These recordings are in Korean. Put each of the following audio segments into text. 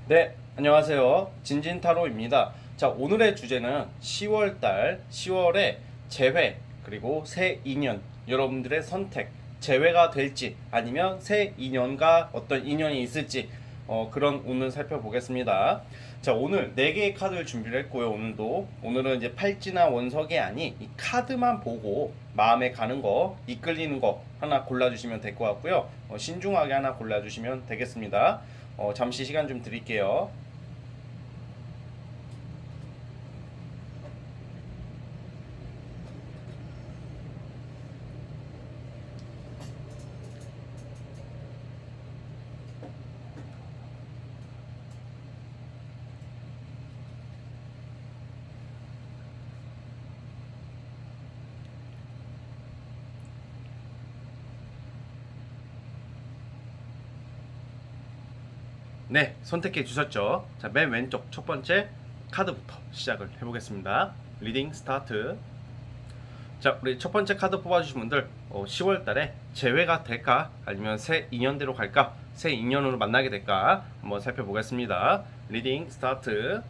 네, 안녕하세요. 진진타로입니다. 자, 오늘의 주제는 10월달, 10월의 재회, 그리고 새 인연, 여러분들의 선택, 재회가 될지, 아니면 새 인연과 어떤 인연이 있을지, 그런 오늘 살펴보겠습니다. 자, 오늘 4개의 카드를 준비를 했고요, 오늘은 이제 팔찌나 원석이 아닌 이 카드만 보고 마음에 가는 거, 이끌리는 거 하나 골라주시면 될 것 같고요. 신중하게 하나 골라주시면 되겠습니다. 잠시 시간 좀 드릴게요. 네, 선택해 주셨죠? 자, 맨 왼쪽 첫 번째 카드부터 시작을 해보겠습니다. 리딩 스타트. 자, 우리 첫 번째 카드 뽑아주신 분들, 10월 달에 재회가 될까? 아니면 새 인연대로 갈까? 새 인연으로 만나게 될까? 한번 살펴보겠습니다. 리딩 스타트.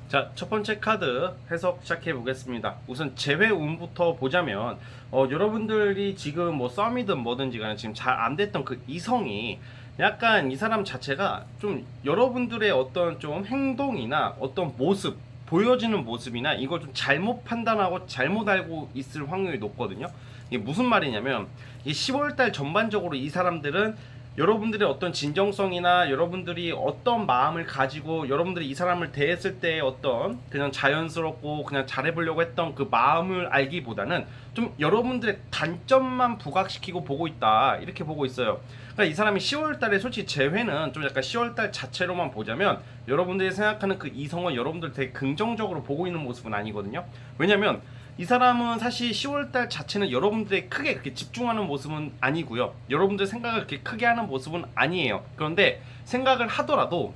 자, 첫 번째 카드 해석 시작해 보겠습니다. 우선 재회 운부터 보자면, 여러분들이 지금 뭐 썸이든 뭐든지 간에 지금 잘 안 됐던 그 이성이 약간 이 사람 자체가 좀 여러분들의 어떤 좀 행동이나 어떤 모습, 보여지는 모습이나 이걸 좀 잘못 판단하고 잘못 알고 있을 확률이 높거든요. 이게 무슨 말이냐면, 이 10월달 전반적으로 이 사람들은 여러분들의 어떤 진정성이나 여러분들이 어떤 마음을 가지고 여러분들이 이 사람을 대했을 때 어떤 그냥 자연스럽고 그냥 잘해보려고 했던 그 마음을 알기보다는 좀 여러분들의 단점만 부각시키고 보고 있다, 이렇게 보고 있어요. 그러니까 이 사람이 10월달에 솔직히 재회는 좀 약간 10월달 자체로만 보자면 여러분들이 생각하는 그 이성은 여러분들 되게 긍정적으로 보고 있는 모습은 아니거든요. 왜냐면 이 사람은 사실 10월달 자체는 여러분들의 크게 그렇게 집중하는 모습은 아니고요. 여러분들 생각을 그렇게 크게 하는 모습은 아니에요. 그런데 생각을 하더라도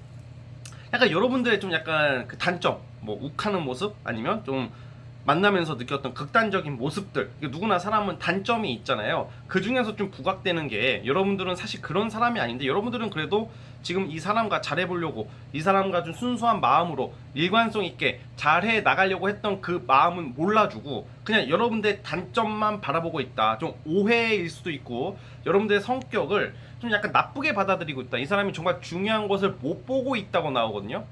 약간 여러분들의 좀 약간 그 단점, 뭐 욱하는 모습 아니면 좀 만나면서 느꼈던 극단적인 모습들, 누구나 사람은 단점이 있잖아요. 그 중에서 좀 부각되는 게, 여러분들은 사실 그런 사람이 아닌데 여러분들은 그래도 지금 이 사람과 잘해보려고, 이 사람과 좀 순수한 마음으로 일관성 있게 잘해 나가려고 했던 그 마음은 몰라주고 그냥 여러분들의 단점만 바라보고 있다. 좀 오해일 수도 있고 여러분들의 성격을 좀 약간 나쁘게 받아들이고 있다. 이 사람이 정말 중요한 것을 못 보고 있다고 나오거든요.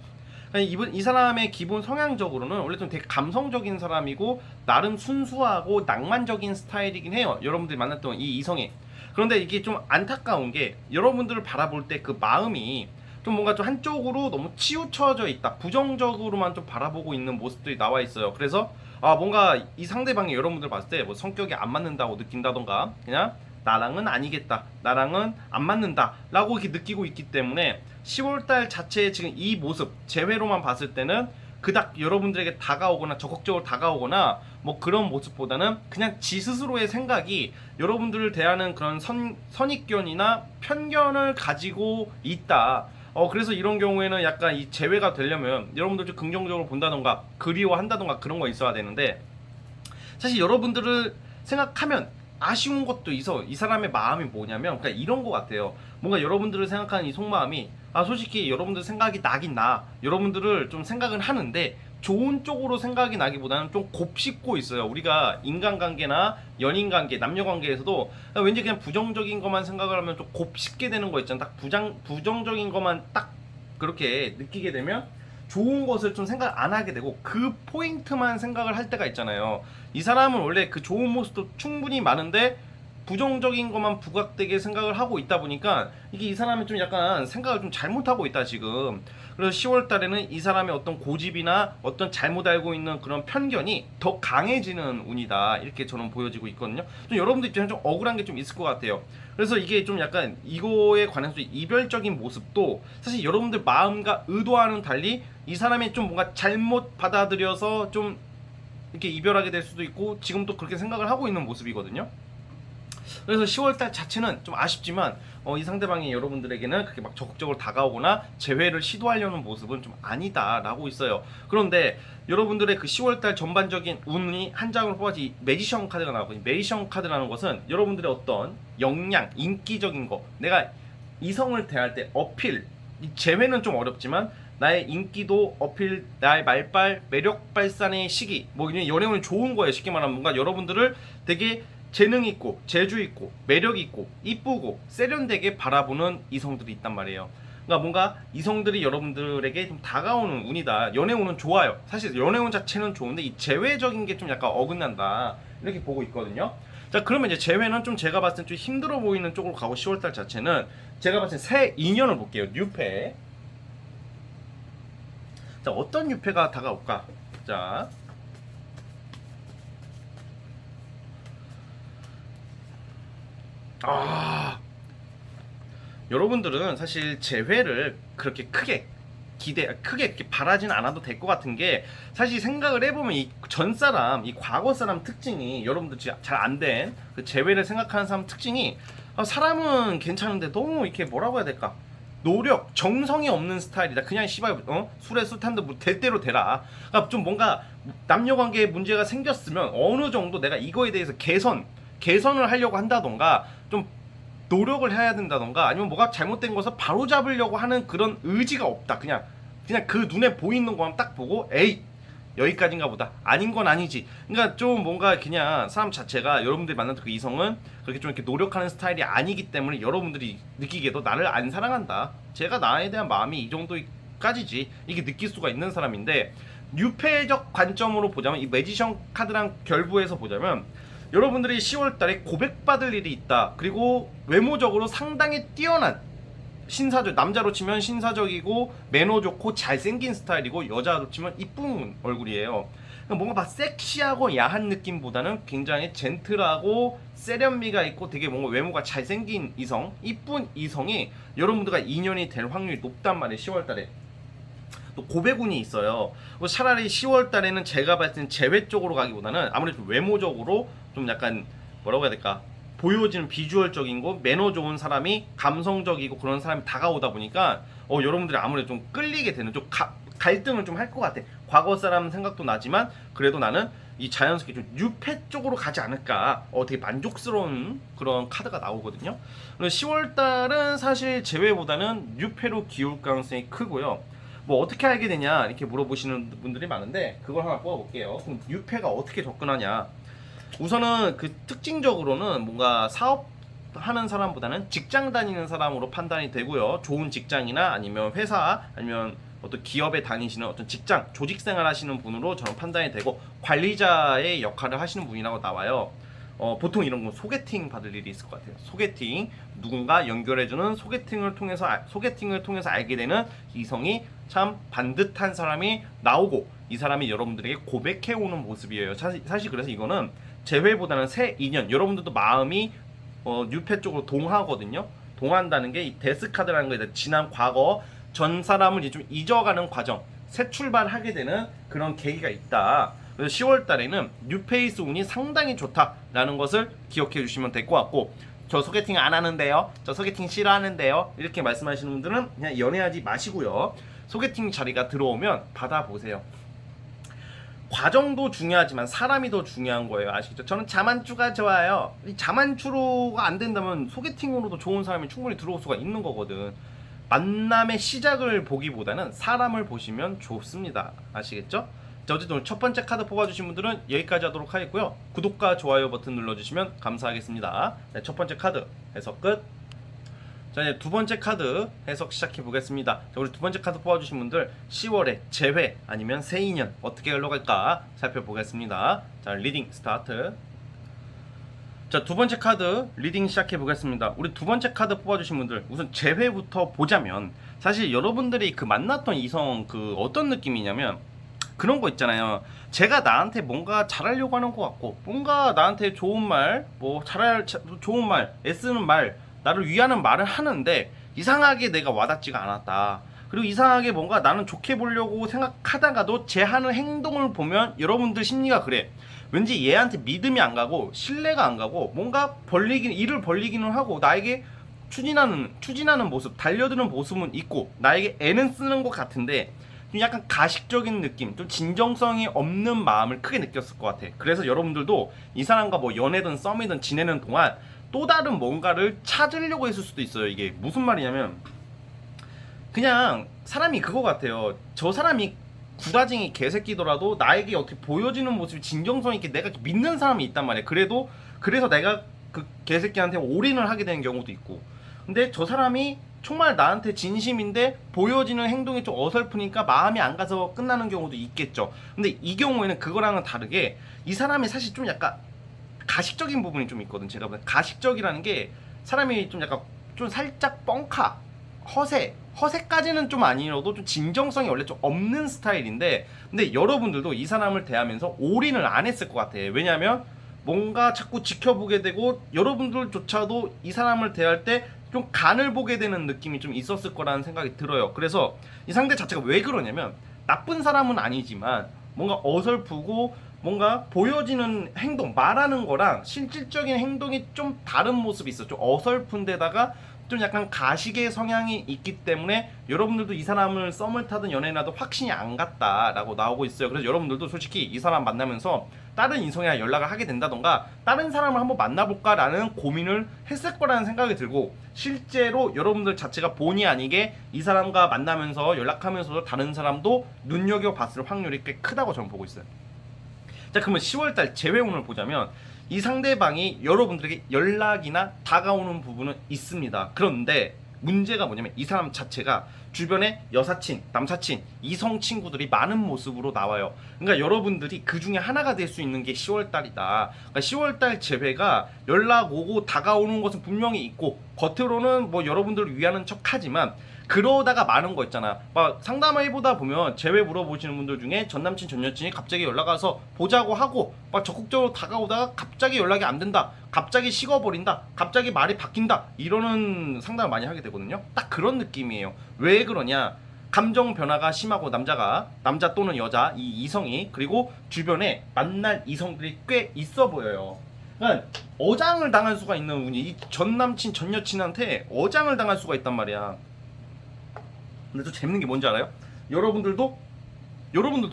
이 사람의 기본 성향적으로는 원래 좀 되게 감성적인 사람이고 나름 순수하고 낭만적인 스타일이긴 해요. 여러분들이 만났던 이 이성애. 그런데 이게 좀 안타까운 게, 여러분들을 바라볼 때 그 마음이 좀 뭔가 좀 한쪽으로 너무 치우쳐져 있다, 부정적으로만 좀 바라보고 있는 모습들이 나와 있어요. 그래서 뭔가 이 상대방이 여러분들 봤을 때 뭐 성격이 안 맞는다고 느낀다던가 그냥 나랑은 아니겠다, 나랑은 안 맞는다 라고 이렇게 느끼고 있기 때문에 10월달 자체의 지금 이 모습 재회로만 봤을 때는 그닥 여러분들에게 다가오거나 적극적으로 다가오거나 뭐 그런 모습보다는 그냥 지 스스로의 생각이 여러분들을 대하는 그런 선입견이나 편견을 가지고 있다. 그래서 이런 경우에는 약간 이 재회가 되려면 여러분들 좀 긍정적으로 본다던가 그리워한다던가 그런 거 있어야 되는데, 사실 여러분들을 생각하면 아쉬운 것도 있어. 이 사람의 마음이 뭐냐면 그러니까 이런 것 같아요. 뭔가 여러분들을 생각하는 이 속마음이, 솔직히 여러분들 생각이 나긴 나. 여러분들을 좀 생각은 하는데 좋은 쪽으로 생각이 나기보다는 좀 곱씹고 있어요. 우리가 인간관계나 연인관계, 남녀관계에서도 왠지 그냥 부정적인 것만 생각을 하면 좀 곱씹게 되는 거 있잖아. 딱 부정적인 것만 딱 그렇게 느끼게 되면 좋은 것을 좀 생각 안 하게 되고 그 포인트만 생각을 할 때가 있잖아요. 이 사람은 원래 그 좋은 모습도 충분히 많은데 부정적인 것만 부각되게 생각을 하고 있다 보니까 이게 이 사람이 좀 약간 생각을 좀 잘못하고 있다 지금. 그래서 10월 달에는 이 사람의 어떤 고집이나 어떤 잘못 알고 있는 그런 편견이 더 강해지는 운이다, 이렇게 저는 보여지고 있거든요. 좀 여러분들 입장에 좀 억울한 게 좀 있을 것 같아요. 그래서 이게 좀 약간 이거에 관해서 이별적인 모습도 사실 여러분들 마음과 의도와는 달리 이 사람이 좀 뭔가 잘못 받아들여서 좀 이렇게 이별하게 될 수도 있고 지금 또 그렇게 생각을 하고 있는 모습이거든요. 그래서 10월달 자체는 좀 아쉽지만 이 상대방이 여러분들에게는 그렇게 막 적극적으로 다가오거나 재회를 시도하려는 모습은 좀 아니다라고 있어요. 그런데 여러분들의 그 10월달 전반적인 운이 한 장으로 뽑아지 매지션 카드가 나오거든요. 매지션 카드라는 것은 여러분들의 어떤 역량, 인기적인 거, 내가 이성을 대할 때 어필, 이 재회는 좀 어렵지만 나의 인기도 어필, 나의 말빨, 매력 발산의 시기, 뭐 그냥 연애운이 좋은 거예요. 쉽게 말하면 뭔가 여러분들을 되게 재능 있고 재주 있고 매력 있고 이쁘고 세련되게 바라보는 이성들이 있단 말이에요. 그러니까 뭔가 이성들이 여러분들에게 좀 다가오는 운이다. 연애운은 좋아요. 사실 연애운 자체는 좋은데 이 재회적인 게 좀 약간 어긋난다. 이렇게 보고 있거든요. 자, 그러면 이제 재회는 좀 제가 봤을 때 좀 힘들어 보이는 쪽으로 가고 10월달 자체는 제가 봤을 때 새 인연을 볼게요. 뉴페. 자, 어떤 뉴페가 다가올까? 자, 여러분들은 사실 재회를 그렇게 크게 이렇게 바라진 않아도 될 것 같은 게, 사실 생각을 해보면 이 전 사람, 이 과거 사람 특징이, 여러분들 잘 안 된 그 재회를 생각하는 사람 특징이, 사람은 괜찮은데 너무 이렇게 뭐라고 해야 될까? 노력, 정성이 없는 스타일이다. 그냥 씨발 술에 술 탄데 뭐 될 대로 되라. 그러니까 좀 뭔가 남녀 관계에 문제가 생겼으면 어느 정도 내가 이거에 대해서 개선을 하려고 한다던가 좀 노력을 해야 된다던가, 아니면 뭐가 잘못된 것을 바로 잡으려고 하는 그런 의지가 없다. 그냥 그 눈에 보이는 것만 딱 보고 에이 여기까지인가 보다, 아닌 건 아니지. 그러니까 좀 뭔가 그냥 사람 자체가, 여러분들이 만났던 그 이성은 그렇게 좀 이렇게 노력하는 스타일이 아니기 때문에 여러분들이 느끼기에도 나를 안 사랑한다, 제가 나에 대한 마음이 이 정도까지지, 이게 느낄 수가 있는 사람인데, 뉴페적 관점으로 보자면, 이 매지션 카드랑 결부해서 보자면, 여러분들이 10월달에 고백받을 일이 있다. 그리고 외모적으로 상당히 뛰어난 신사적, 남자로 치면 신사적이고 매너 좋고 잘생긴 스타일이고, 여자로 치면 이쁜 얼굴이에요. 그러니까 뭔가 막 섹시하고 야한 느낌보다는 굉장히 젠틀하고 세련미가 있고 되게 뭔가 외모가 잘생긴 이성, 이쁜 이성이 여러분들과 인연이 될 확률이 높단 말이에요. 10월달에 또 고백운이 있어요. 차라리 10월 달에는 제가 봤을 때는 재회 쪽으로 가기보다는 아무래도 외모적으로 좀 약간 뭐라고 해야 될까, 보여지는 비주얼적인 거, 매너 좋은 사람이, 감성적이고 그런 사람이 다가오다 보니까 여러분들이 아무래도 좀 끌리게 되는, 좀 갈등을 좀 할 것 같아. 과거 사람 생각도 나지만 그래도 나는 이 자연스럽게 좀 뉴페 쪽으로 가지 않을까, 되게 만족스러운 그런 카드가 나오거든요. 10월 달은 사실 재회보다는 뉴페로 기울 가능성이 크고요. 뭐 어떻게 알게 되냐 이렇게 물어보시는 분들이 많은데, 그걸 하나 뽑아볼게요. 그럼 뉴페가 어떻게 접근하냐. 우선은 그 특징적으로는 뭔가 사업하는 사람보다는 직장 다니는 사람으로 판단이 되고요. 좋은 직장이나 아니면 회사, 아니면 어떤 기업에 다니시는 어떤 직장, 조직생활 하시는 분으로 저는 판단이 되고, 관리자의 역할을 하시는 분이라고 나와요. 보통 이런 건 소개팅 받을 일이 있을 것 같아요. 소개팅, 누군가 연결해주는 소개팅을 통해서 알게 되는 이성이 참 반듯한 사람이 나오고, 이 사람이 여러분들에게 고백해오는 모습이에요. 사실 그래서 이거는 재회보다는 새 인연, 여러분들도 마음이 뉴페 쪽으로 동하거든요. 동한다는 게 이 데스 카드라는 거에 지난 과거 전 사람을 이제 좀 잊어가는 과정, 새 출발하게 되는 그런 계기가 있다. 그래서 10월 달에는 뉴페이스 운이 상당히 좋다라는 것을 기억해 주시면 될 것 같고, 저 소개팅 안 하는데요, 저 소개팅 싫어하는데요, 이렇게 말씀하시는 분들은 그냥 연애하지 마시고요. 소개팅 자리가 들어오면 받아보세요. 과정도 중요하지만 사람이 더 중요한 거예요. 아시겠죠? 저는 자만추가 좋아요. 이 자만추로가 안 된다면 소개팅으로도 좋은 사람이 충분히 들어올 수가 있는 거거든. 만남의 시작을 보기보다는 사람을 보시면 좋습니다. 아시겠죠? 자, 어쨌든 첫 번째 카드 뽑아주신 분들은 여기까지 하도록 하겠고요. 구독과 좋아요 버튼 눌러주시면 감사하겠습니다. 네, 첫 번째 카드 해석 끝. 자, 이제 두 번째 카드 해석 시작해 보겠습니다. 자, 우리 두 번째 카드 뽑아주신 분들 10월에 재회 아니면 새 인연 어떻게 흘러갈까 살펴보겠습니다. 자, 리딩 스타트. 자, 두 번째 카드 리딩 시작해 보겠습니다. 우리 두 번째 카드 뽑아주신 분들, 우선 재회부터 보자면, 사실 여러분들이 그 만났던 이성 그 어떤 느낌이냐면, 그런 거 있잖아요. 제가 나한테 뭔가 잘하려고 하는 것 같고, 뭔가 나한테 좋은 말, 좋은 말, 애쓰는 말, 나를 위하는 말을 하는데 이상하게 내가 와닿지가 않았다. 그리고 이상하게 뭔가 나는 좋게 보려고 생각하다가도 제 하는 행동을 보면 여러분들 심리가 그래. 왠지 얘한테 믿음이 안 가고 신뢰가 안 가고, 뭔가 일을 벌리기는 하고 나에게 추진하는 모습, 달려드는 모습은 있고 나에게 애는 쓰는 것 같은데 좀 약간 가식적인 느낌, 좀 진정성이 없는 마음을 크게 느꼈을 것 같아. 그래서 여러분들도 이 사람과 뭐 연애든 썸이든 지내는 동안 또 다른 뭔가를 찾으려고 했을 수도 있어요. 이게 무슨 말이냐면, 그냥 사람이 그거 같아요. 저 사람이 구라쟁이 개새끼더라도 나에게 어떻게 보여지는 모습이 진정성 있게 내가 믿는 사람이 있단 말이야. 그래서 내가 그 개새끼한테 올인을 하게 되는 경우도 있고. 근데 저 사람이 정말 나한테 진심인데 보여지는 행동이 좀 어설프니까 마음이 안 가서 끝나는 경우도 있겠죠. 근데 이 경우에는 그거랑은 다르게 이 사람이 사실 좀 약간 가식적인 부분이 좀 있거든. 제가 보는 가식적이라는 게 사람이 좀 약간 좀 살짝 뻥카, 허세까지는 좀 아니어도 좀 진정성이 원래 좀 없는 스타일인데, 근데 여러분들도 이 사람을 대하면서 올인을 안 했을 것 같아. 왜냐면 뭔가 자꾸 지켜보게 되고 여러분들조차도 이 사람을 대할 때 좀 간을 보게 되는 느낌이 좀 있었을 거라는 생각이 들어요. 그래서 이 상대 자체가 왜 그러냐면 나쁜 사람은 아니지만 뭔가 어설프고 뭔가 보여지는 행동, 말하는 거랑 실질적인 행동이 좀 다른 모습이 있어. 좀 어설픈 데다가 좀 약간 가식의 성향이 있기 때문에 여러분들도 이 사람을 썸을 타든 연애나도 확신이 안 갔다라고 나오고 있어요. 그래서 여러분들도 솔직히 이 사람 만나면서 다른 이성이랑 연락을 하게 된다던가 다른 사람을 한번 만나볼까라는 고민을 했을 거라는 생각이 들고, 실제로 여러분들 자체가 본의 아니게 이 사람과 만나면서 연락하면서도 다른 사람도 눈여겨봤을 확률이 꽤 크다고 저는 보고 있어요. 자, 그러면 10월달 재회운을 보자면 이 상대방이 여러분들에게 연락이나 다가오는 부분은 있습니다. 그런데 문제가 뭐냐면 이 사람 자체가 주변에 여사친, 남사친, 이성 친구들이 많은 모습으로 나와요. 그러니까 여러분들이 그 중에 하나가 될 수 있는 게 10월달이다. 그러니까 10월달 재회가 연락 오고 다가오는 것은 분명히 있고 겉으로는 뭐 여러분들을 위하는 척하지만 그러다가 많은 거 있잖아. 막 상담을 해보다 보면 재회 물어보시는 분들 중에 전남친 전여친이 갑자기 연락 와서 보자고 하고 막 적극적으로 다가오다가 갑자기 연락이 안 된다, 갑자기 식어버린다, 갑자기 말이 바뀐다, 이러는 상담을 많이 하게 되거든요. 딱 그런 느낌이에요. 왜 그러냐, 감정 변화가 심하고 남자 또는 여자 이 이성이, 그리고 주변에 만날 이성들이 꽤 있어 보여요. 그러니까 어장을 당할 수가 있는 운이, 이 전남친 전여친한테 어장을 당할 수가 있단 말이야. 근데 또 재밌는 게 뭔지 알아요? 여러분들도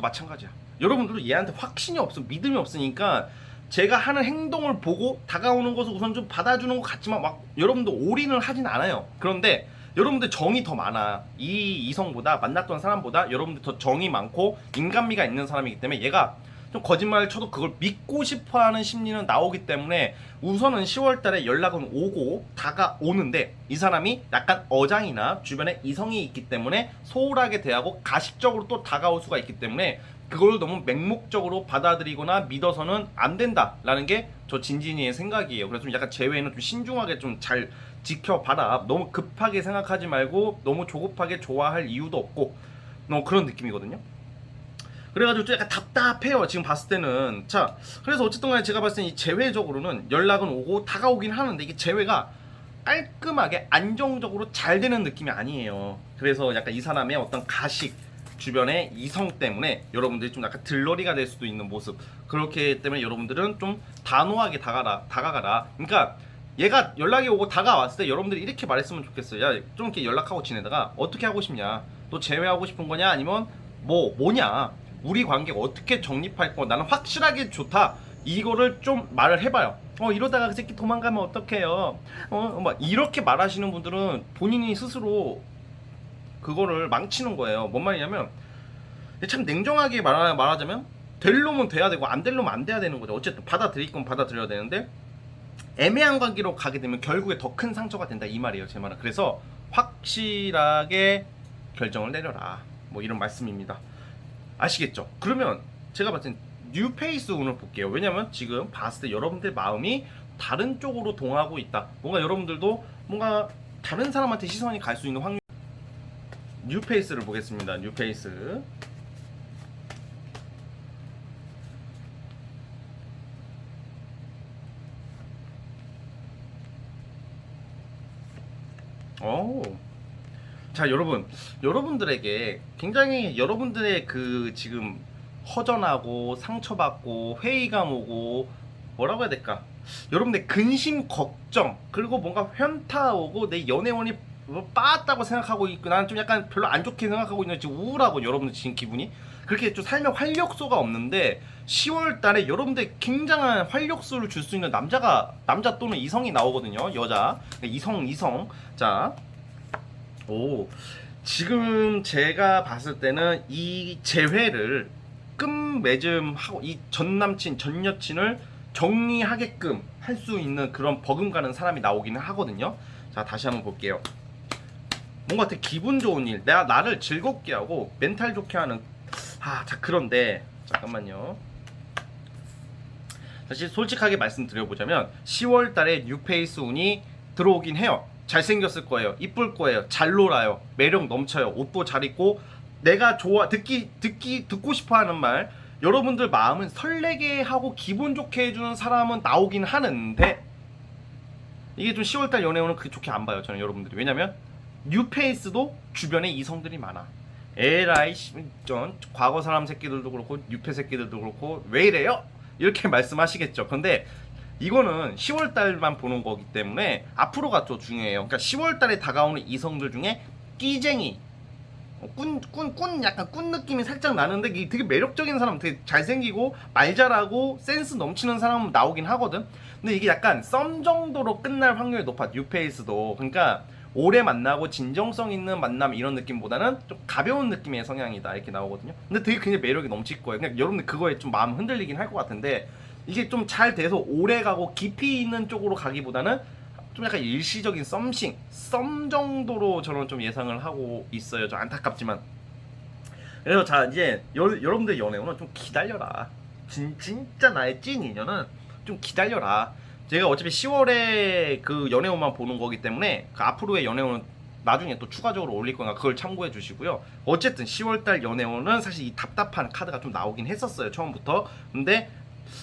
마찬가지야. 여러분들도 얘한테 확신이 없어, 믿음이 없으니까 제가 하는 행동을 보고 다가오는 것을 우선 좀 받아주는 것 같지만 막 여러분들 올인을 하진 않아요. 그런데 여러분들 정이 더 많아. 이 이성보다, 만났던 사람보다 여러분들 더 정이 많고 인간미가 있는 사람이기 때문에 얘가 좀 거짓말을 쳐도 그걸 믿고 싶어하는 심리는 나오기 때문에 우선은 10월달에 연락은 오고 다가오는데 이 사람이 약간 어장이나 주변에 이성이 있기 때문에 소홀하게 대하고 가식적으로 또 다가올 수가 있기 때문에 그걸 너무 맹목적으로 받아들이거나 믿어서는 안 된다라는 게 저 진진이의 생각이에요. 그래서 좀 약간 재회는 좀 신중하게 좀 잘 지켜봐라. 너무 급하게 생각하지 말고 너무 조급하게 좋아할 이유도 없고 그런 느낌이거든요. 그래가지고 좀 약간 답답해요, 지금 봤을 때는. 자, 그래서 어쨌든 간에 제가 봤을 때 이 재회적으로는 연락은 오고 다가오긴 하는데 이게 재회가 깔끔하게 안정적으로 잘 되는 느낌이 아니에요. 그래서 약간 이 사람의 어떤 가식, 주변의 이성 때문에 여러분들이 좀 약간 들러리가 될 수도 있는 모습, 그렇기 때문에 여러분들은 좀 단호하게 다가가라. 그러니까 얘가 연락이 오고 다가왔을 때 여러분들이 이렇게 말했으면 좋겠어요. 야, 좀 이렇게 연락하고 지내다가 어떻게 하고 싶냐, 또 재회하고 싶은 거냐, 아니면 뭐냐, 우리 관계가 어떻게 정립할 거, 나는 확실하게 좋다, 이거를 좀 말을 해봐요. 이러다가 그 새끼 도망가면 어떡해요, 막 이렇게 말하시는 분들은 본인이 스스로 그거를 망치는 거예요. 뭔 말이냐면 참 냉정하게 말하자면 될 놈은 돼야 되고 안 될 놈은 안 돼야 되는 거죠. 어쨌든 받아들일 건 받아들여야 되는데 애매한 관계로 가게 되면 결국에 더 큰 상처가 된다, 이 말이에요, 제 말은. 그래서 확실하게 결정을 내려라, 뭐 이런 말씀입니다. 아시겠죠? 그러면 제가 봤을 땐 뉴페이스 운을 볼게요. 왜냐면 지금 봤을 때 여러분들 마음이 다른 쪽으로 동하고 있다. 뭔가 여러분들도 뭔가 다른 사람한테 시선이 갈 수 있는 확률. 뉴페이스를 보겠습니다. 뉴페이스. 오. 자, 여러분들에게 굉장히 여러분들의 그 지금 허전하고 상처받고 회의감 오고 뭐라고 해야 될까? 여러분들 근심 걱정, 그리고 뭔가 현타 오고 내 연애원이 빠았다고 생각하고 있고 나는 좀 약간 별로 안 좋게 생각하고 있는, 지금 우울하고 여러분들 지금 기분이 그렇게 좀 삶에 활력소가 없는데 10월 달에 여러분들 굉장한 활력소를 줄 수 있는 남자 또는 이성이 나오거든요. 여자, 이성. 자, 오, 지금 제가 봤을 때는 이 재회를 끝맺음하고 이 전 남친, 전 여친을 정리하게끔 할 수 있는 그런 버금가는 사람이 나오기는 하거든요. 자, 다시 한번 볼게요. 뭔가 되게 기분 좋은 일, 내가 나를 즐겁게 하고 멘탈 좋게 하는, 자, 그런데 잠깐만요. 사실 솔직하게 말씀드려보자면 10월 달에 뉴페이스 운이 들어오긴 해요. 잘생겼을 거예요. 이쁠 거예요. 잘 놀아요. 매력 넘쳐요. 옷도 잘 입고 내가 좋아 듣고 싶어 하는 말, 여러분들 마음은 설레게 하고 기분 좋게 해주는 사람은 나오긴 하는데 이게 좀 10월달 연애운은 그렇게 좋게 안 봐요. 저는 여러분들이. 왜냐면 뉴페이스도 주변에 이성들이 많아. 에라이 전 과거 사람 새끼들도 그렇고 뉴페 새끼들도 그렇고 왜 이래요? 이렇게 말씀하시겠죠. 근데 이거는 10월 달만 보는 거기 때문에 앞으로가 더 중요해요. 그러니까 10월 달에 다가오는 이성들 중에 끼쟁이, 약간 꾼 느낌이 살짝 나는데 이게 되게 매력적인 사람, 되게 잘생기고 말 잘하고 센스 넘치는 사람은 나오긴 하거든. 근데 이게 약간 썸 정도로 끝날 확률이 높아, 뉴페이스도. 그러니까 오래 만나고 진정성 있는 만남 이런 느낌보다는 좀 가벼운 느낌의 성향이다 이렇게 나오거든요. 근데 되게 굉장히 매력이 넘칠 거예요. 그냥 여러분들 그거에 좀 마음 흔들리긴 할 것 같은데 이게 좀 잘 돼서 오래 가고 깊이 있는 쪽으로 가기보다는 좀 약간 일시적인 썸 정도로 저는 좀 예상을 하고 있어요. 좀 안타깝지만. 그래서 자, 이제 여러분들 연애운은 좀 기다려라. 진짜 나의 찐 인연은 좀 기다려라. 제가 어차피 10월에 그 연애운만 보는 거기 때문에 그 앞으로의 연애운은 나중에 또 추가적으로 올릴 거니까 그걸 참고해 주시고요. 어쨌든 10월달 연애운은 사실 이 답답한 카드가 좀 나오긴 했었어요, 처음부터. 근데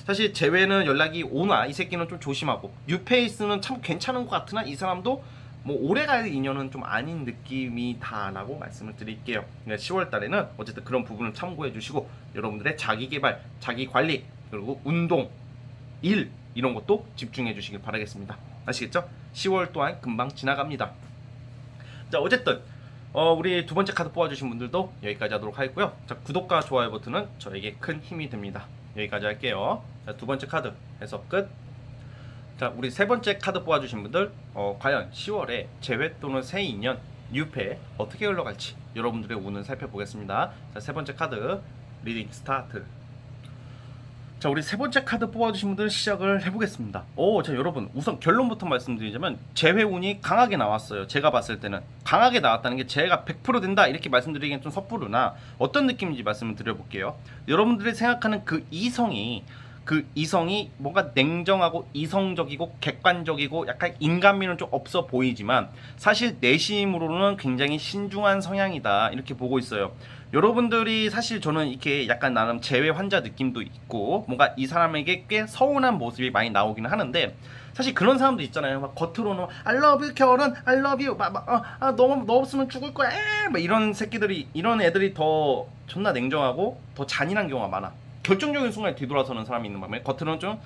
사실 재회는 연락이 오나 이 새끼는 좀 조심하고, 뉴페이스는 참 괜찮은 것 같으나 이 사람도 뭐 오래갈 인연은 좀 아닌 느낌이다라고 말씀을 드릴게요. 10월 달에는 어쨌든 그런 부분을 참고해 주시고 여러분들의 자기 개발, 자기 관리, 그리고 운동, 일 이런 것도 집중해 주시길 바라겠습니다. 아시겠죠? 10월 또한 금방 지나갑니다. 자, 어쨌든 우리 두 번째 카드 뽑아주신 분들도 여기까지 하도록 하겠고요. 자, 구독과 좋아요 버튼은 저에게 큰 힘이 됩니다. 여기까지 할게요. 자, 두 번째 카드 해서 끝. 자, 우리 세 번째 카드 뽑아주신 분들 과연 10월에 재회 또는 새 인연, 뉴페 어떻게 흘러갈지 여러분들의 운을 살펴보겠습니다. 자, 세 번째 카드 리딩 스타트. 자, 우리 세 번째 카드 뽑아주신 분들 시작을 해보겠습니다. 자, 여러분 우선 결론부터 말씀드리자면 재회운이 강하게 나왔어요. 제가 봤을 때는 강하게 나왔다는 게 제가 100% 된다 이렇게 말씀드리기엔 좀 섣부르나 어떤 느낌인지 말씀을 드려볼게요. 여러분들이 생각하는 그 이성이 뭔가 냉정하고 이성적이고 객관적이고 약간 인간미는 좀 없어 보이지만 사실 내심으로는 굉장히 신중한 성향이다 이렇게 보고 있어요. 여러분들이 사실 저는 이렇게 약간 나름 재회 환자 느낌도 있고 뭔가 이 사람에게 꽤 서운한 모습이 많이 나오기는 하는데 사실 그런 사람도 있잖아요. 막 겉으로는 I love you 결혼, I love you 너 없으면 죽을 거야 막 이런 새끼들이, 이런 애들이 더 존나 냉정하고 더 잔인한 경우가 많아. 결정적인 순간에 뒤돌아서는 사람이 있는 반면에 겉으로는 좀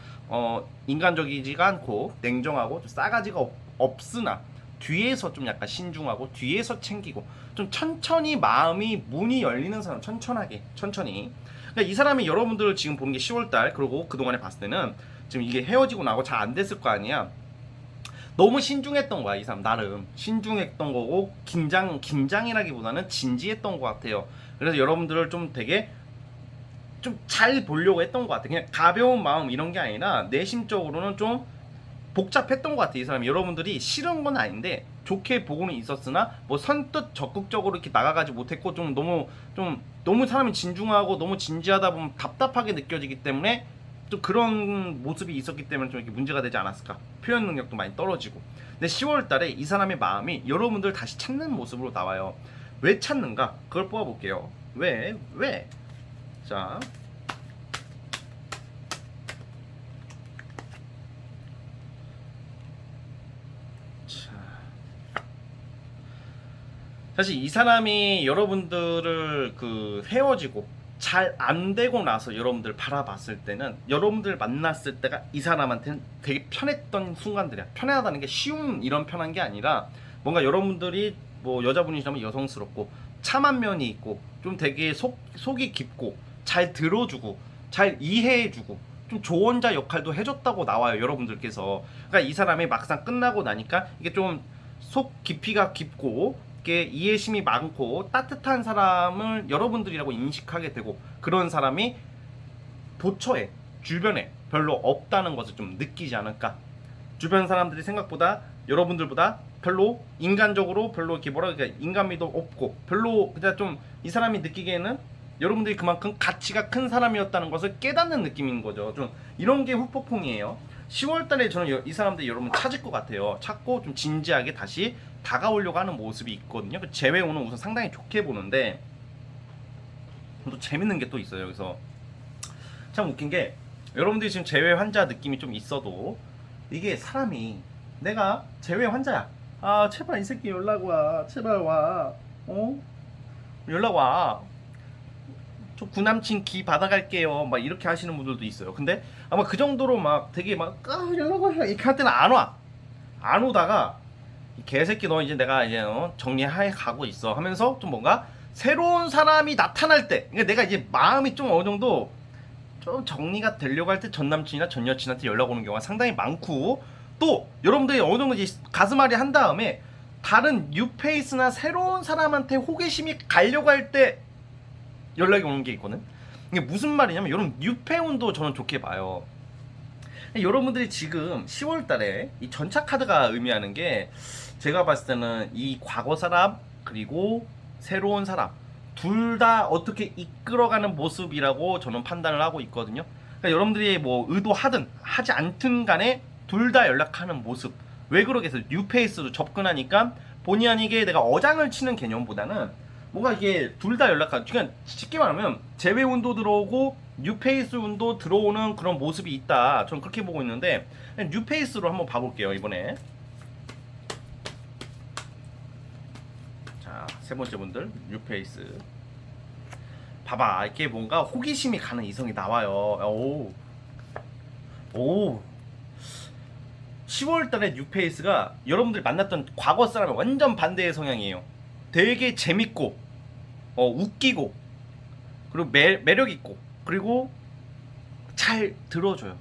인간적이지가 않고 냉정하고 좀 싸가지가 없으나 뒤에서 좀 약간 신중하고 뒤에서 챙기고 좀 천천히 마음이 문이 열리는 사람, 천천히. 그러니까 이 사람이 여러분들을 지금 보는 게 10월달 그리고 그동안에 봤을 때는 지금 이게 헤어지고 나고 잘 안 됐을 거 아니야. 너무 신중했던 거야. 이 사람 나름 신중했던 거고 긴장이라기보다는 진지했던 것 같아요. 그래서 여러분들을 좀 되게 좀 잘 보려고 했던 것 같아. 그냥 가벼운 마음 이런 게 아니라 내심적으로는 좀 복잡했던 것 같아. 이 사람이 여러분들이 싫은 건 아닌데 좋게 보고는 있었으나 뭐 선뜻 적극적으로 이렇게 나가가지 못했고 좀 너무 사람이 진중하고 너무 진지하다 보면 답답하게 느껴지기 때문에 좀 그런 모습이 있었기 때문에 좀 이렇게 문제가 되지 않았을까. 표현 능력도 많이 떨어지고. 근데 10월 달에 이 사람의 마음이 여러분들 다시 찾는 모습으로 나와요. 왜 찾는가? 그걸 뽑아볼게요. 왜? 자, 사실 이 사람이 여러분들을 그 헤어지고 잘 안 되고 나서 여러분들 바라봤을 때는 여러분들 만났을 때가 이 사람한테는 되게 편했던 순간들이야. 편하다는 게 쉬운 이런 편한 게 아니라 뭔가 여러분들이 뭐 여자분이시라면 여성스럽고 참한 면이 있고 좀 되게 속이 깊고 잘 들어주고 잘 이해해주고 좀 조언자 역할도 해줬다고 나와요. 여러분들께서. 그러니까 이 사람이 막상 끝나고 나니까 이게 좀 속 깊이가 깊고 가깝게 이해심이 많고 따뜻한 사람을 여러분들이라고 인식하게 되고, 그런 사람이 도처에 주변에 별로 없다는 것을 좀 느끼지 않을까. 주변 사람들이 생각보다 여러분들보다 별로 인간적으로 별로 이렇게 뭐라 그럴까, 인간미도 없고 별로 그냥 좀 이 사람이 느끼기에는 여러분들이 그만큼 가치가 큰 사람이었다는 것을 깨닫는 느낌인 거죠. 좀 이런 게 후폭풍이에요. 10월달에 저는 이 사람들이 여러분 찾을 것 같아요. 찾고 좀 진지하게 다시 다가오려고 하는 모습이 있거든요. 재회운은 우선 상당히 좋게 보는데, 또 재밌는 게 또 있어요. 그래서 참 웃긴 게, 여러분들이 지금 재회 환자 느낌이 좀 있어도 이게 사람이, 내가 재회 환자야, 아 제발 이 새끼 연락 와, 제발 와, 연락 와, 저 구남친 기 받아갈게요, 막 이렇게 하시는 분들도 있어요. 근데 아마 그 정도로 막 되게 막 연락 와 이렇게 할 때는 안 오다가, 이 개새끼 너 이제 내가 이제 정리해 가고 있어 하면서 좀 뭔가 새로운 사람이 나타날 때, 그러니까 내가 이제 마음이 좀 어느 정도 좀 정리가 되려고 할 때 전 남친이나 전 여친한테 연락 오는 경우가 상당히 많고, 또 여러분들이 어느 정도 이제 가슴앓이 한 다음에 다른 뉴페이스나 새로운 사람한테 호기심이 가려고 할 때 연락이 오는 게 있거든. 이게 무슨 말이냐면, 여러분 뉴페운도 저는 좋게 봐요. 여러분들이 지금 10월 달에 이 전차 카드가 의미하는 게, 제가 봤을 때는 이 과거 사람 그리고 새로운 사람 둘 다 어떻게 이끌어가는 모습이라고 저는 판단을 하고 있거든요. 그러니까 여러분들이 뭐 의도하든 하지 않든 간에 둘 다 연락하는 모습. 왜 그러겠어요? 뉴페이스로 접근하니까 본의 아니게 내가 어장을 치는 개념보다는 뭔가 이게 둘 다 연락하는, 그냥 쉽게 말하면 재회 운도 들어오고 뉴페이스 운도 들어오는 그런 모습이 있다. 저는 그렇게 보고 있는데, 뉴페이스로 한번 봐볼게요. 이번에 자, 세 번째 분들 뉴페이스 봐봐. 이렇게 뭔가 호기심이 가는 이성이 나와요. 오 10월달에 뉴페이스가 여러분들이 만났던 과거 사람의 완전 반대의 성향이에요. 되게 재밌고 웃기고, 그리고 매력 있고, 그리고 잘 들어줘요.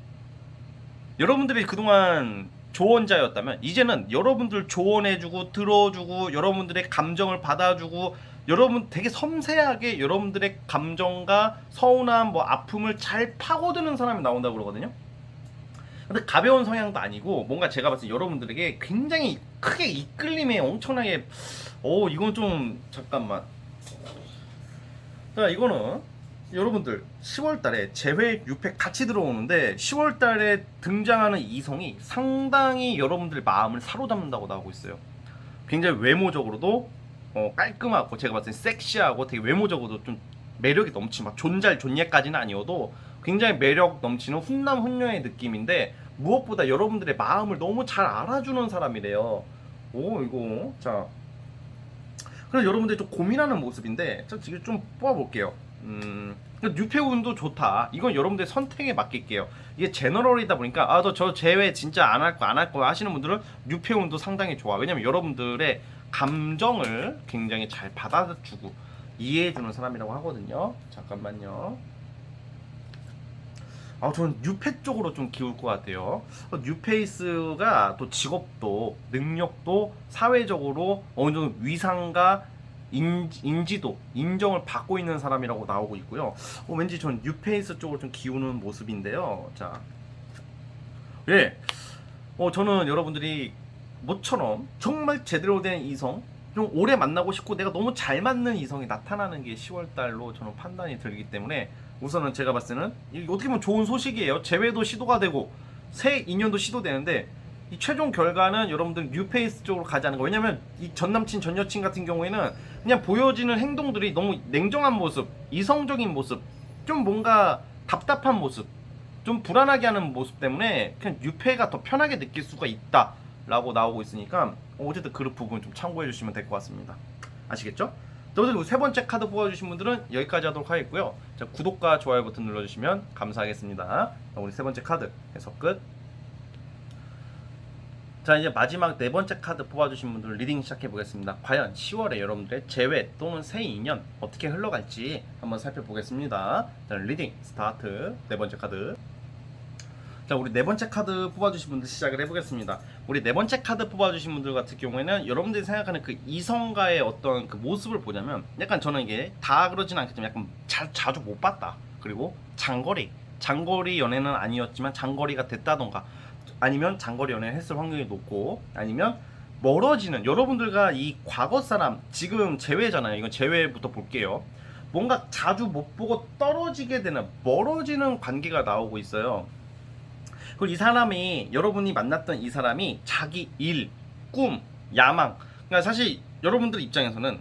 여러분들이 그동안 조언자였다면 이제는 여러분들 조언해주고 들어주고 여러분들의 감정을 받아주고, 여러분 되게 섬세하게 여러분들의 감정과 서운함, 뭐 아픔을 잘 파고드는 사람이 나온다고 그러거든요. 근데 가벼운 성향도 아니고, 뭔가 제가 봤을 때 여러분들에게 굉장히 크게 이끌림에 엄청나게, 이건 좀 잠깐만. 자, 이거는 여러분들 10월달에 재회 6팩 같이 들어오는데, 10월달에 등장하는 이성이 상당히 여러분들의 마음을 사로잡는다고 나오고 있어요. 굉장히 외모적으로도 깔끔하고, 제가 봤을 때 섹시하고 되게 외모적으로도 좀 매력이 넘치는, 막 존예까지는 아니어도 굉장히 매력 넘치는 훈남 훈녀의 느낌인데, 무엇보다 여러분들의 마음을 너무 잘 알아주는 사람이래요. 이거 자, 그래서 여러분들이 좀 고민하는 모습인데, 자, 지금 좀 뽑아볼게요. 뉴페운도 좋다. 이건 여러분들의 선택에 맡길게요. 이게 제너럴이다 보니까, 저 제외 진짜 안 할 거 하시는 분들은 뉴페운도 상당히 좋아. 왜냐면 여러분들의 감정을 굉장히 잘 받아주고 이해해주는 사람이라고 하거든요. 잠깐만요. 저는 뉴페 쪽으로 좀 기울 것 같아요. 뉴페이스가 또 직업도 능력도 사회적으로 어느 정도 위상과 인지도, 인정을 받고 있는 사람이라고 나오고 있고요. 왠지 전 뉴페이스 쪽으로 좀 기우는 모습인데요. 자, 예, 저는 여러분들이 모처럼 정말 제대로 된 이성, 좀 오래 만나고 싶고 내가 너무 잘 맞는 이성이 나타나는 게 10월달로 저는 판단이 들기 때문에, 우선은 제가 봤을 때는 어떻게 보면 좋은 소식이에요. 재회도 시도가 되고 새 인연도 시도되는데, 이 최종 결과는 여러분들 뉴페이스 쪽으로 가자는 거. 왜냐면 이 전남친 전여친 같은 경우에는 그냥 보여지는 행동들이 너무 냉정한 모습, 이성적인 모습, 좀 뭔가 답답한 모습, 좀 불안하게 하는 모습 때문에 그냥 뉴페가 더 편하게 느낄 수가 있다 라고 나오고 있으니까, 어쨌든 그 부분 좀 참고해 주시면 될 것 같습니다. 아시겠죠? 또 세 번째 카드 뽑아주신 분들은 여기까지 하도록 하겠고요. 자, 구독과 좋아요 버튼 눌러주시면 감사하겠습니다. 우리 세 번째 카드 해석 끝. 자, 이제 마지막 네 번째 카드 뽑아주신 분들 리딩 시작해 보겠습니다. 과연 10월에 여러분들의 재회 또는 새 인연 어떻게 흘러갈지 한번 살펴보겠습니다. 자, 리딩 스타트. 네 번째 카드. 자, 우리 네 번째 카드 뽑아주신 분들 시작을 해보겠습니다. 우리 네 번째 카드 뽑아주신 분들 같은 경우에는 여러분들이 생각하는 그 이성과의 어떤 그 모습을 보자면 약간 저는 이게 다 그러진 않겠지만 약간 자주 못 봤다. 그리고 장거리 연애는 아니었지만 장거리가 됐다던가 아니면 장거리 연애를 했을 확률이 높고 아니면 멀어지는 여러분들과 이 과거 사람 지금 제외잖아요. 이건 제외부터 볼게요. 뭔가 자주 못 보고 떨어지게 되는 멀어지는 관계가 나오고 있어요. 그리고 이 사람이 여러분이 만났던 이 사람이 자기 일, 꿈, 야망 그러니까 사실 여러분들 입장에서는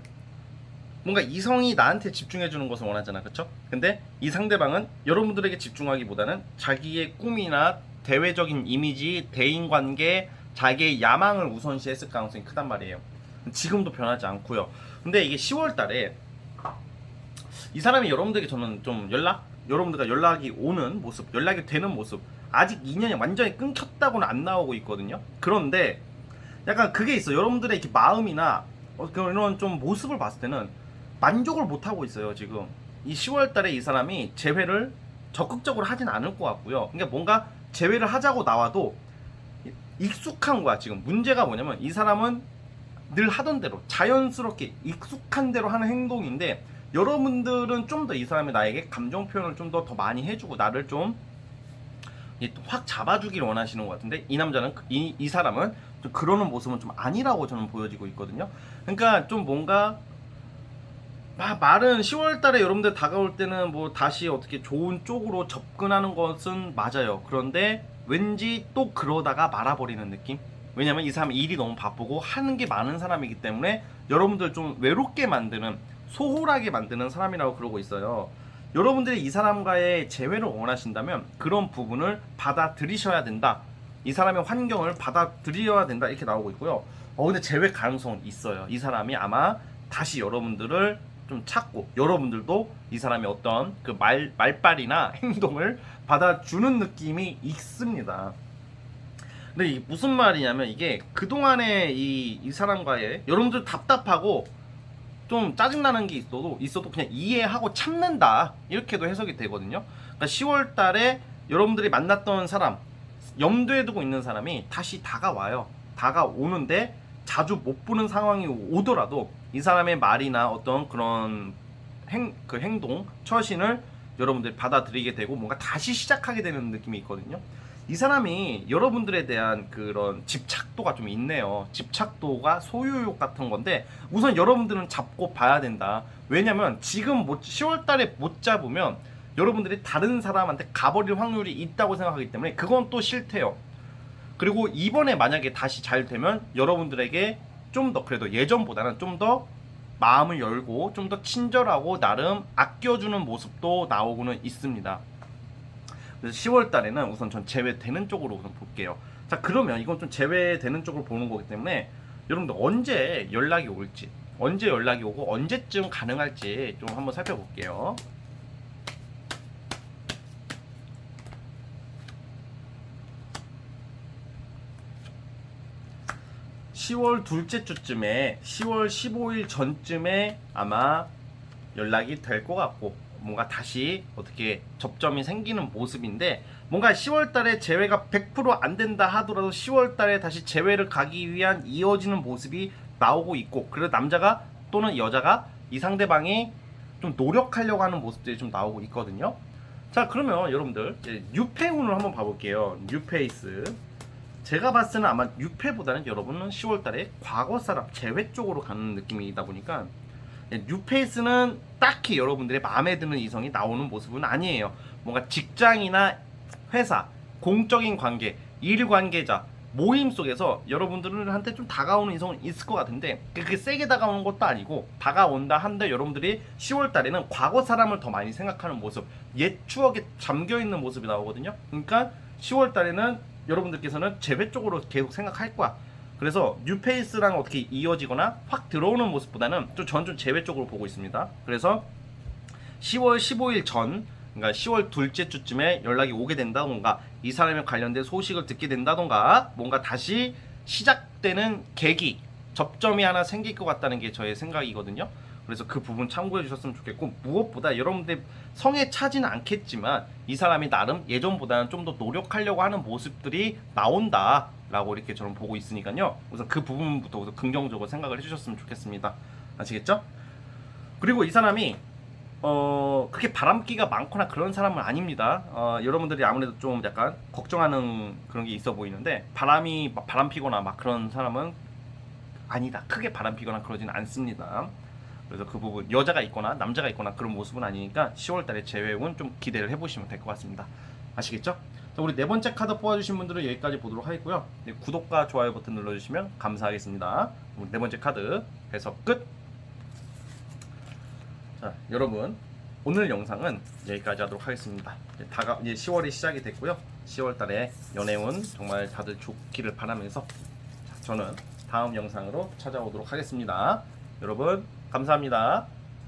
뭔가 이성이 나한테 집중해주는 것을 원하잖아, 그쵸? 근데 이 상대방은 여러분들에게 집중하기보다는 자기의 꿈이나 대외적인 이미지, 대인관계, 자기의 야망을 우선시했을 가능성이 크단 말이에요. 지금도 변하지 않고요. 근데 이게 10월 달에 이 사람이 여러분들에게 저는 좀 여러분들과 연락이 오는 모습, 연락이 되는 모습 아직 인연이 완전히 끊겼다고는 안 나오고 있거든요. 그런데 약간 그게 있어. 여러분들의 이렇게 마음이나 그런 좀 모습을 봤을 때는 만족을 못 하고 있어요. 지금 이 10월 달에 이 사람이 재회를 적극적으로 하진 않을 것 같고요. 그러니까 뭔가 재회를 하자고 나와도 익숙한 거야. 지금 문제가 뭐냐면 이 사람은 늘 하던 대로 자연스럽게 익숙한 대로 하는 행동인데 여러분들은 좀 더 이 사람이 나에게 감정 표현을 좀 더 많이 해주고 나를 좀 확 잡아주기를 원하시는 것 같은데 이 남자는 이 사람은 좀 그러는 모습은 좀 아니라고 저는 보여지고 있거든요. 그러니까 좀 뭔가 말은 10월 달에 여러분들 다가올 때는 뭐 다시 어떻게 좋은 쪽으로 접근하는 것은 맞아요. 그런데 왠지 또 그러다가 말아버리는 느낌? 왜냐면 이 사람이 일이 너무 바쁘고 하는 게 많은 사람이기 때문에 여러분들 좀 외롭게 만드는 소홀하게 만드는 사람이라고 그러고 있어요. 여러분들이 이 사람과의 재회를 원하신다면 그런 부분을 받아들이셔야 된다. 이 사람의 환경을 받아들여야 된다. 이렇게 나오고 있고요. 근데 재회 가능성은 있어요. 이 사람이 아마 다시 여러분들을 좀 찾고 여러분들도 이 사람의 어떤 그 말빨이나 행동을 받아주는 느낌이 있습니다. 근데 이게 무슨 말이냐면 이게 그동안에 이 사람과의 여러분들 답답하고 좀 짜증나는 게 있어도 그냥 이해하고 참는다 이렇게도 해석이 되거든요. 그러니까 10월 달에 여러분들이 만났던 사람 염두에 두고 있는 사람이 다시 다가오는데 자주 못 보는 상황이 오더라도 이 사람의 말이나 어떤 그런 행동, 처신을 여러분들이 받아들이게 되고 뭔가 다시 시작하게 되는 느낌이 있거든요. 이 사람이 여러분들에 대한 그런 집착도가 좀 있네요. 집착도가 소유욕 같은 건데 우선 여러분들은 잡고 봐야 된다. 왜냐면 지금 10월 달에 못 잡으면 여러분들이 다른 사람한테 가버릴 확률이 있다고 생각하기 때문에 그건 또 싫대요. 그리고 이번에 만약에 다시 잘 되면 여러분들에게 좀 더 그래도 예전보다는 좀 더 마음을 열고 좀 더 친절하고 나름 아껴주는 모습도 나오고는 있습니다. 그래서 10월 달에는 우선 전 제외되는 쪽으로 우선 볼게요. 자, 그러면 이건 좀 제외되는 쪽으로 보는 거기 때문에 여러분들 언제 연락이 올지, 언제 연락이 오고 언제쯤 가능할지 좀 한번 살펴볼게요. (10월) 둘째 주쯤에 10월 15일 전쯤에 아마 연락이 될 것 같고 뭔가 다시 어떻게 접점이 생기는 모습인데 뭔가 10월 달에 재회가 100% 안 된다 하더라도 10월 달에 다시 재회를 가기 위한 이어지는 모습이 나오고 있고 그래서 남자가 또는 여자가 이 상대방이 좀 노력하려고 하는 모습들이 좀 나오고 있거든요. 자, 그러면 여러분들 뉴페운을 한번 봐볼게요. 뉴페이스. 제가 봤을 때는 아마 뉴페보다는 여러분은 10월 달에 과거 사람 재회 쪽으로 가는 느낌이다 보니까 뉴페이스는 딱히 여러분들의 마음에 드는 이성이 나오는 모습은 아니에요. 뭔가 직장이나 회사, 공적인 관계, 일 관계자, 모임 속에서 여러분들한테 좀 다가오는 이성은 있을 것 같은데 그렇게 세게 다가오는 것도 아니고 다가온다 한데 여러분들이 10월 달에는 과거 사람을 더 많이 생각하는 모습, 옛 추억에 잠겨있는 모습이 나오거든요. 그러니까 10월 달에는 여러분들께서는 재회 쪽으로 계속 생각할 거야. 그래서 뉴페이스랑 어떻게 이어지거나 확 들어오는 모습보다는 저는 좀 재회 쪽으로 보고 있습니다. 그래서 10월 15일 전, 그러니까 10월 둘째 주쯤에 연락이 오게 된다던가 이 사람에 관련된 소식을 듣게 된다던가 뭔가 다시 시작되는 계기, 접점이 하나 생길 것 같다는 게 저의 생각이거든요. 그래서 그 부분 참고해 주셨으면 좋겠고, 무엇보다 여러분들 성에 차지는 않겠지만 이 사람이 나름 예전보다는 좀 더 노력하려고 하는 모습들이 나온다라고 이렇게 저는 보고 있으니까요. 우선 그 부분부터 우선 긍정적으로 생각을 해주셨으면 좋겠습니다. 아시겠죠? 그리고 이 사람이 그렇게 바람기가 많거나 그런 사람은 아닙니다. 여러분들이 아무래도 좀 약간 걱정하는 그런 게 있어 보이는데, 바람이 막 바람 피거나 막 그런 사람은 아니다. 크게 바람 피거나 그러지는 않습니다. 그래서 그 부분, 여자가 있거나 남자가 있거나 그런 모습은 아니니까 10월달에 재회운 좀 기대를 해보시면 될 것 같습니다. 아시겠죠? 자, 우리 네 번째 카드 뽑아주신 분들은 여기까지 보도록 하겠고요. 네, 구독과 좋아요 버튼 눌러주시면 감사하겠습니다. 우리 네 번째 카드 해석 끝. 자, 여러분, 오늘 영상은 여기까지 하도록 하겠습니다. 이제 10월이 시작이 됐고요. 10월달에 연애운 정말 다들 좋기를 바라면서, 자, 저는 다음 영상으로 찾아오도록 하겠습니다. 여러분, 감사합니다.